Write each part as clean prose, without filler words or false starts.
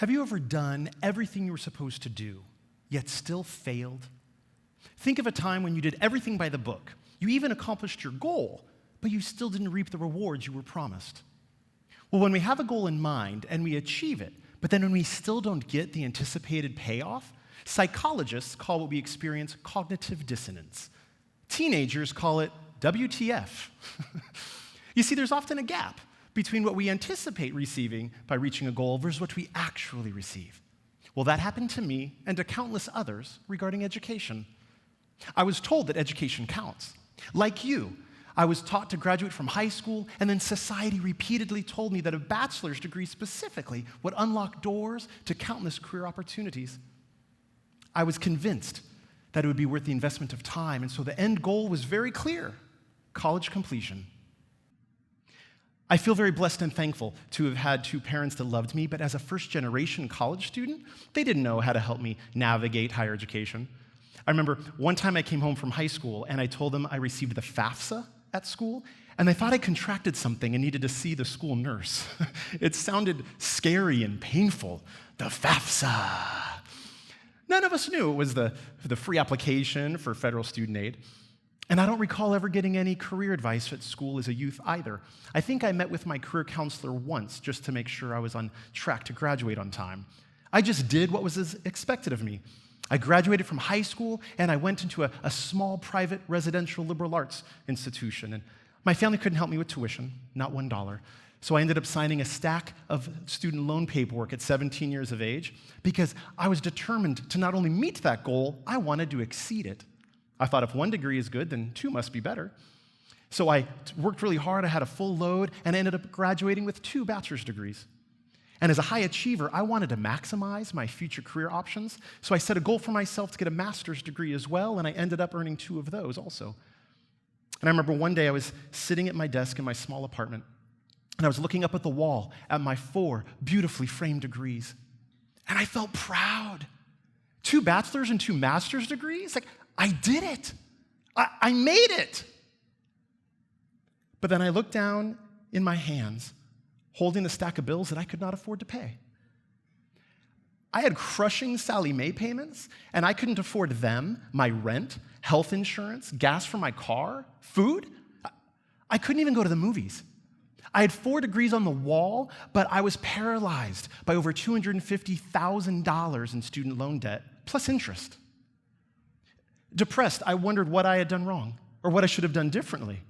Have you ever done everything you were supposed to do, yet still failed? Think of a time when you did everything by the book. You even accomplished your goal, but you still didn't reap the rewards you were promised. Well, when we have a goal in mind and we achieve it, but then when we still don't get the anticipated payoff, psychologists call what we experience cognitive dissonance. Teenagers call it WTF. You see, there's often a gap between what we anticipate receiving by reaching a goal versus what we actually receive. Well, that happened to me and to countless others regarding education. I was told that education counts. Like you, I was taught to graduate from high school, and then society repeatedly told me that a bachelor's degree specifically would unlock doors to countless career opportunities. I was convinced that it would be worth the investment of time, and so the end goal was very clear: college completion. I feel very blessed and thankful to have had two parents that loved me, but as a first-generation college student, they didn't know how to help me navigate higher education. I remember one time I came home from high school, and I told them I received the FAFSA at school, and they thought I contracted something and needed to see the school nurse. It sounded scary and painful, the FAFSA. None of us knew it was the free application for federal student aid. And I don't recall ever getting any career advice at school as a youth either. I think I met with my career counselor once just to make sure I was on track to graduate on time. I just did what was expected of me. I graduated from high school, and I went into a small private residential liberal arts institution. And my family couldn't help me with tuition, not $1. So I ended up signing a stack of student loan paperwork at 17 years of age because I was determined to not only meet that goal, I wanted to exceed it. I thought if one degree is good, then two must be better. So I worked really hard, I had a full load, and I ended up graduating with 2 bachelor's degrees. And as a high achiever, I wanted to maximize my future career options, so I set a goal for myself to get a master's degree as well, and I ended up earning 2 of those also. And I remember one day I was sitting at my desk in my small apartment, and I was looking up at the wall at my 4 beautifully framed degrees, and I felt proud. 2 bachelor's and 2 master's degrees? Like, I did it. I made it. But then I looked down in my hands, holding the stack of bills that I could not afford to pay. I had crushing Sallie Mae payments, and I couldn't afford them, my rent, health insurance, gas for my car, food. I couldn't even go to the movies. I had 4 degrees on the wall, but I was paralyzed by over $250,000 in student loan debt, plus interest. Depressed, I wondered what I had done wrong or what I should have done differently.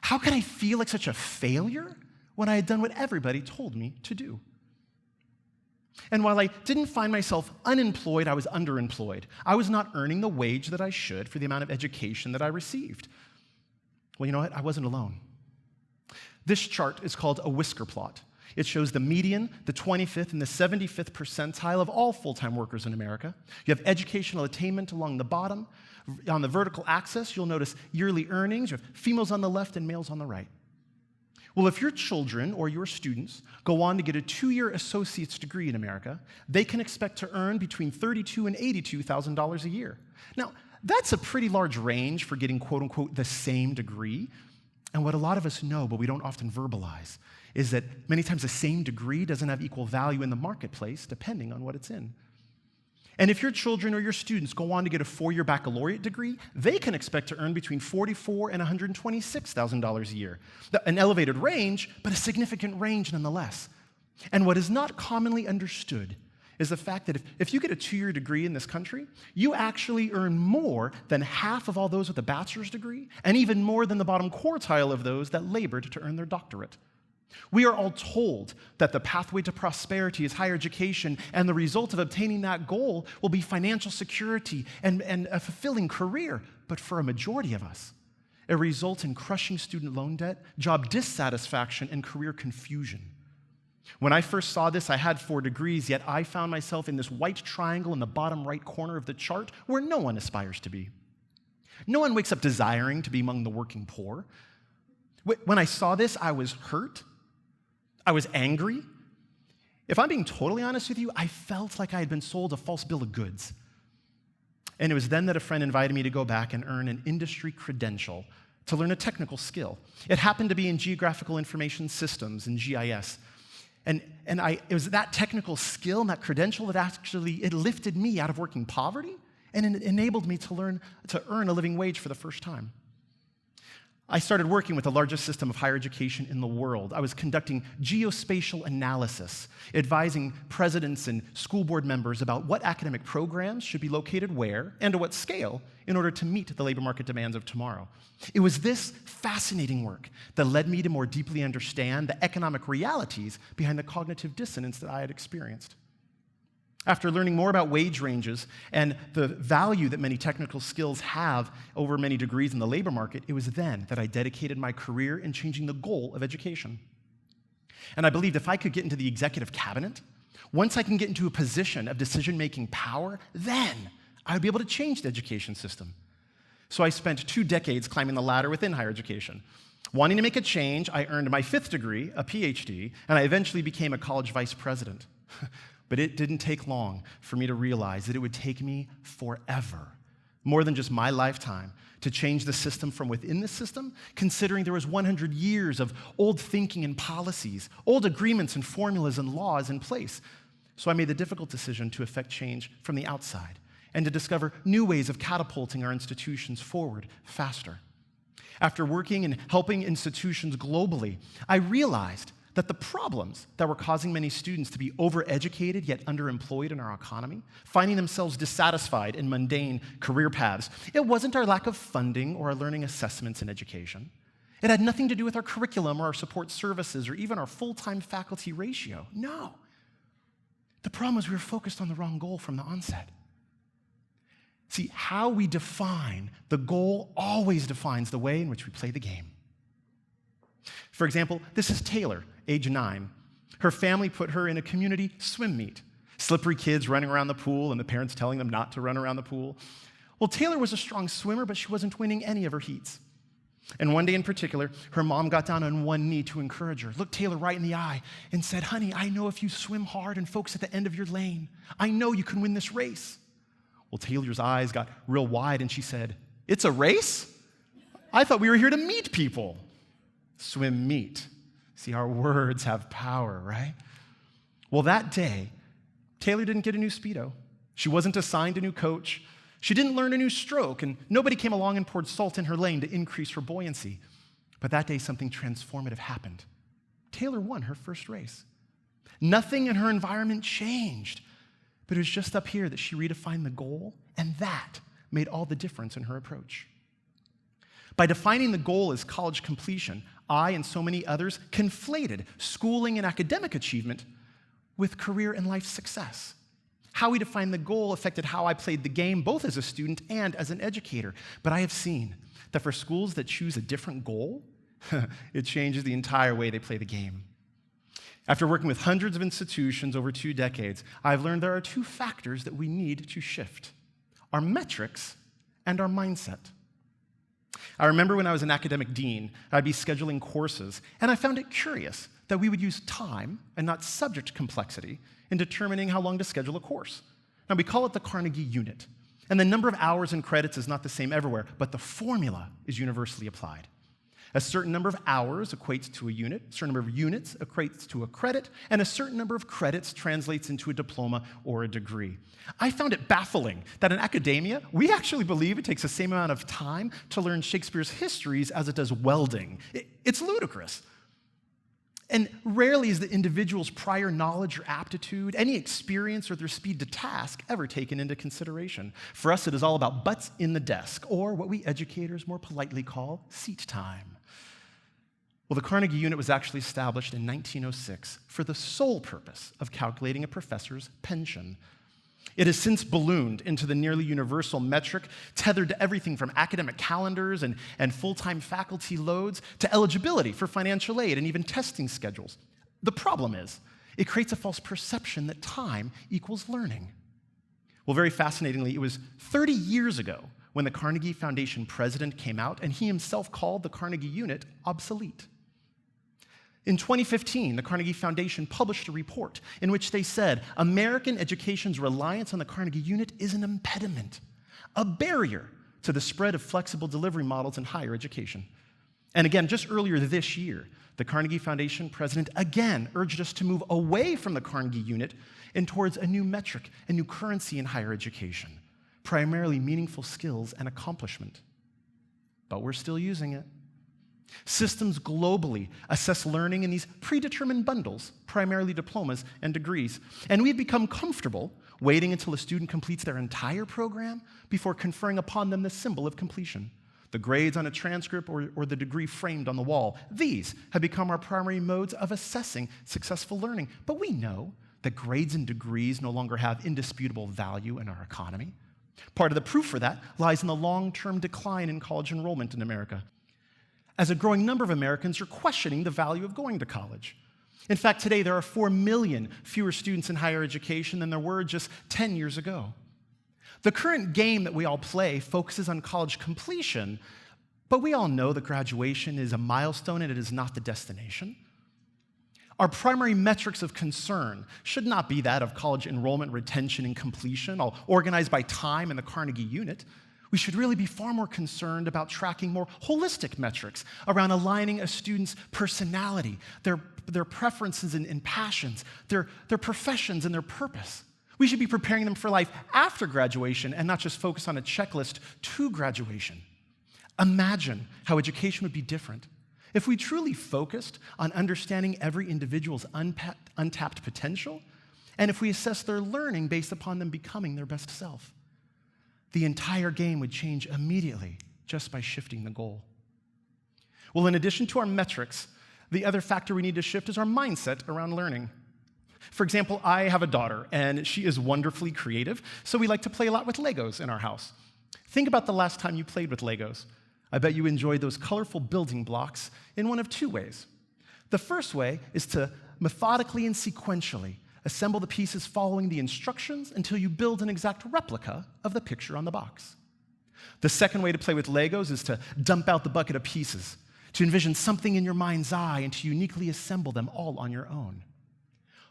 How could I feel like such a failure when I had done what everybody told me to do? And while I didn't find myself unemployed, I was underemployed. I was not earning the wage that I should for the amount of education that I received. Well, you know what? I wasn't alone. This chart is called a whisker plot. It shows the median, the 25th, and the 75th percentile of all full-time workers in America. You have educational attainment along the bottom. On the vertical axis, you'll notice yearly earnings. You have females on the left and males on the right. Well, if your children or your students go on to get a 2-year associate's degree in America, they can expect to earn between $32,000 and $82,000 a year. Now, that's a pretty large range for getting, quote-unquote, the same degree. And what a lot of us know, but we don't often verbalize, is that many times the same degree doesn't have equal value in the marketplace, depending on what it's in. And if your children or your students go on to get a 4-year baccalaureate degree, they can expect to earn between $44,000 and $126,000 a year. An elevated range, but a significant range nonetheless. And what is not commonly understood is the fact that if you get a 2-year degree in this country, you actually earn more than half of all those with a bachelor's degree, and even more than the bottom quartile of those that labored to earn their doctorate. We are all told that the pathway to prosperity is higher education, and the result of obtaining that goal will be financial security and a fulfilling career. But for a majority of us, it results in crushing student loan debt, job dissatisfaction, and career confusion. When I first saw this, I had 4 degrees, yet I found myself in this white triangle in the bottom right corner of the chart where no one aspires to be. No one wakes up desiring to be among the working poor. When I saw this, I was hurt. I was angry. If I'm being totally honest with you, I felt like I had been sold a false bill of goods. And it was then that a friend invited me to go back and earn an industry credential to learn a technical skill. It happened to be in geographical information systems, in GIS. It was that technical skill and that credential that actually, it lifted me out of working poverty, and it enabled me to earn a living wage for the first time. I started working with the largest system of higher education in the world. I was conducting geospatial analysis, advising presidents and school board members about what academic programs should be located where and to what scale in order to meet the labor market demands of tomorrow. It was this fascinating work that led me to more deeply understand the economic realities behind the cognitive dissonance that I had experienced. After learning more about wage ranges and the value that many technical skills have over many degrees in the labor market, it was then that I dedicated my career in changing the goal of education. And I believed if I could get into the executive cabinet, once I can get into a position of decision-making power, then I would be able to change the education system. So I spent 2 decades climbing the ladder within higher education. Wanting to make a change, I earned my 5th degree, a PhD, and I eventually became a college vice president. But it didn't take long for me to realize that it would take me forever, more than just my lifetime, to change the system from within the system, considering there was 100 years of old thinking and policies, old agreements and formulas and laws in place. So I made the difficult decision to effect change from the outside and to discover new ways of catapulting our institutions forward faster. After working and helping institutions globally, I realized that the problems that were causing many students to be overeducated yet underemployed in our economy, finding themselves dissatisfied in mundane career paths, it wasn't our lack of funding or our learning assessments in education. It had nothing to do with our curriculum or our support services or even our full-time faculty ratio. No. The problem was we were focused on the wrong goal from the onset. See, how we define the goal always defines the way in which we play the game. For example, this is Taylor, age 9. Her family put her in a community swim meet. Slippery kids running around the pool and the parents telling them not to run around the pool. Well, Taylor was a strong swimmer, but she wasn't winning any of her heats. And one day in particular, her mom got down on one knee to encourage her, looked Taylor right in the eye, and said, "Honey, I know if you swim hard and focus at the end of your lane, I know you can win this race." Well, Taylor's eyes got real wide, and she said, "It's a race? I thought we were here to meet people." Swim meet. See, our words have power, right? Well, that day, Taylor didn't get a new Speedo. She wasn't assigned a new coach. She didn't learn a new stroke, and nobody came along and poured salt in her lane to increase her buoyancy. But that day, something transformative happened. Taylor won her first race. Nothing in her environment changed, but it was just up here that she redefined the goal, and that made all the difference in her approach. By defining the goal as college completion, I and so many others conflated schooling and academic achievement with career and life success. How we defined the goal affected how I played the game, both as a student and as an educator. But I have seen that for schools that choose a different goal, it changes the entire way they play the game. After working with hundreds of institutions over 2 decades, I've learned there are 2 factors that we need to shift: our metrics and our mindset. I remember when I was an academic dean, I'd be scheduling courses, and I found it curious that we would use time and not subject complexity in determining how long to schedule a course. Now, we call it the Carnegie Unit, and the number of hours and credits is not the same everywhere, but the formula is universally applied. A certain number of hours equates to a unit, a certain number of units equates to a credit, and a certain number of credits translates into a diploma or a degree. I found it baffling that in academia, we actually believe it takes the same amount of time to learn Shakespeare's histories as it does welding. It's ludicrous. And rarely is the individual's prior knowledge or aptitude, any experience or their speed to task ever taken into consideration. For us, it is all about butts in the desk, or what we educators more politely call seat time. Well, the Carnegie Unit was actually established in 1906 for the sole purpose of calculating a professor's pension. It has since ballooned into the nearly universal metric tethered to everything from academic calendars and full-time faculty loads to eligibility for financial aid and even testing schedules. The problem is, it creates a false perception that time equals learning. Well, very fascinatingly, it was 30 years ago when the Carnegie Foundation president came out, and he himself called the Carnegie Unit obsolete. In 2015, the Carnegie Foundation published a report in which they said American education's reliance on the Carnegie Unit is an impediment, a barrier to the spread of flexible delivery models in higher education. And again, just earlier this year, the Carnegie Foundation president again urged us to move away from the Carnegie unit and towards a new metric, a new currency in higher education, primarily meaningful skills and accomplishment. But we're still using it. Systems globally assess learning in these predetermined bundles, primarily diplomas and degrees, and we've become comfortable waiting until a student completes their entire program before conferring upon them the symbol of completion. The grades on a transcript or the degree framed on the wall. These have become our primary modes of assessing successful learning. But we know that grades and degrees no longer have indisputable value in our economy. Part of the proof for that lies in the long-term decline in college enrollment in America, as a growing number of Americans are questioning the value of going to college. In fact, today there are 4 million fewer students in higher education than there were just 10 years ago. The current game that we all play focuses on college completion, but we all know that graduation is a milestone and it is not the destination. Our primary metrics of concern should not be that of college enrollment, retention, and completion, all organized by time in the Carnegie unit. We should really be far more concerned about tracking more holistic metrics around aligning a student's personality, their preferences and passions, their professions and their purpose. We should be preparing them for life after graduation and not just focus on a checklist to graduation. Imagine how education would be different if we truly focused on understanding every individual's untapped potential and if we assessed their learning based upon them becoming their best self. The entire game would change immediately just by shifting the goal. Well, in addition to our metrics, the other factor we need to shift is our mindset around learning. For example, I have a daughter, and she is wonderfully creative, so we like to play a lot with Legos in our house. Think about the last time you played with Legos. I bet you enjoyed those colorful building blocks in one of 2 ways. The first way is to methodically and sequentially assemble the pieces following the instructions until you build an exact replica of the picture on the box. The second way to play with Legos is to dump out the bucket of pieces, to envision something in your mind's eye and to uniquely assemble them all on your own.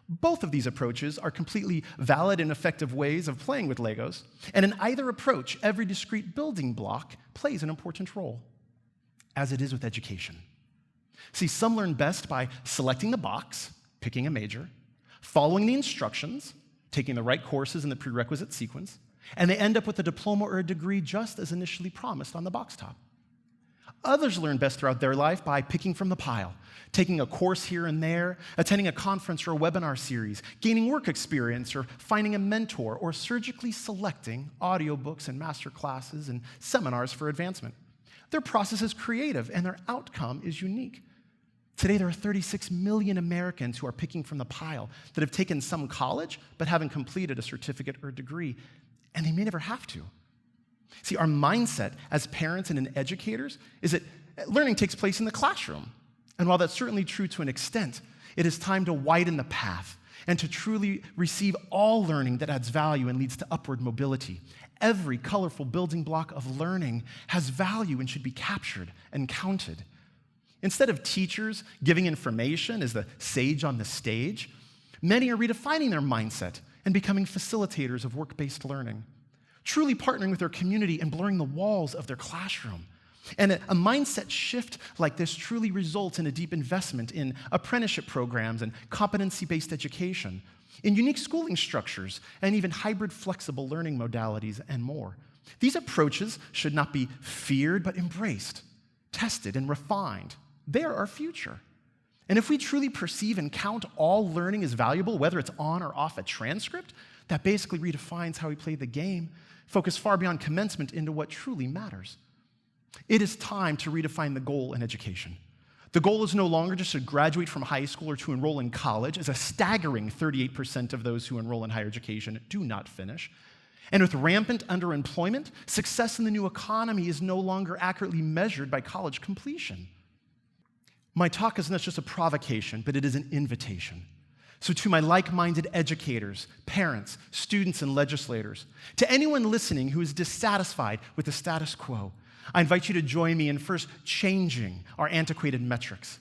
Both of these approaches are completely valid and effective ways of playing with Legos, and in either approach, every discrete building block plays an important role, as it is with education. See, some learn best by selecting the box, picking a major, following the instructions, taking the right courses in the prerequisite sequence, and they end up with a diploma or a degree just as initially promised on the box top. Others learn best throughout their life by picking from the pile, taking a course here and there, attending a conference or a webinar series, gaining work experience, or finding a mentor, or surgically selecting audiobooks and master classes and seminars for advancement. Their process is creative, and their outcome is unique. Today, there are 36 million Americans who are picking from the pile that have taken some college but haven't completed a certificate or degree, and they may never have to. See, our mindset as parents and educators is that learning takes place in the classroom. And while that's certainly true to an extent, it is time to widen the path and to truly receive all learning that adds value and leads to upward mobility. Every colorful building block of learning has value and should be captured and counted. Instead of teachers giving information as the sage on the stage, many are redefining their mindset and becoming facilitators of work-based learning, truly partnering with their community and blurring the walls of their classroom. And a mindset shift like this truly results in a deep investment in apprenticeship programs and competency-based education, in unique schooling structures, and even hybrid flexible learning modalities and more. These approaches should not be feared, but embraced, tested, and refined. They are our future. And if we truly perceive and count all learning as valuable, whether it's on or off a transcript, that basically redefines how we play the game, focus far beyond commencement into what truly matters. It is time to redefine the goal in education. The goal is no longer just to graduate from high school or to enroll in college, as a staggering 38% of those who enroll in higher education do not finish. And with rampant underemployment, success in the new economy is no longer accurately measured by college completion. My talk is not just a provocation, but it is an invitation. So to my like-minded educators, parents, students, and legislators, to anyone listening who is dissatisfied with the status quo, I invite you to join me in first changing our antiquated metrics.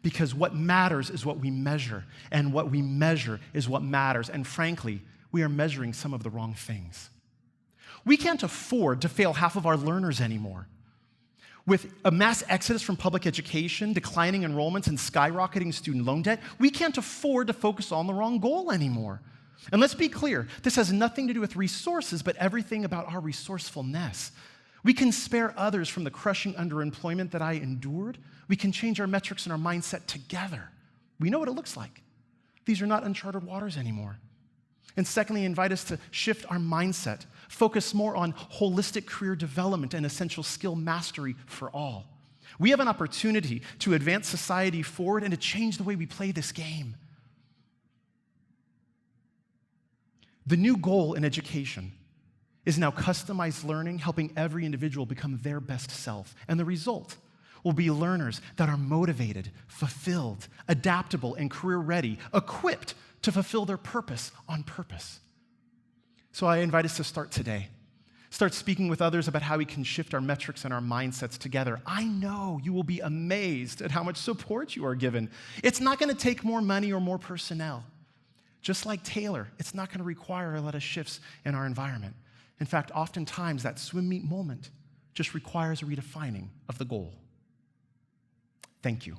Because what matters is what we measure, and what we measure is what matters. And frankly, we are measuring some of the wrong things. We can't afford to fail half of our learners anymore. With a mass exodus from public education, declining enrollments, and skyrocketing student loan debt, we can't afford to focus on the wrong goal anymore. And let's be clear, this has nothing to do with resources, but everything about our resourcefulness. We can spare others from the crushing underemployment that I endured. We can change our metrics and our mindset together. We know what it looks like. These are not uncharted waters anymore. And secondly, invite us to shift our mindset, focus more on holistic career development and essential skill mastery for all. We have an opportunity to advance society forward and to change the way we play this game. The new goal in education is now customized learning, helping every individual become their best self. And the result will be learners that are motivated, fulfilled, adaptable, and career-ready, equipped to fulfill their purpose on purpose. So I invite us to start today. Start speaking with others about how we can shift our metrics and our mindsets together. I know you will be amazed at how much support you are given. It's not going to take more money or more personnel. Just like Taylor, it's not going to require a lot of shifts in our environment. In fact, oftentimes that swim meet moment just requires a redefining of the goal. Thank you.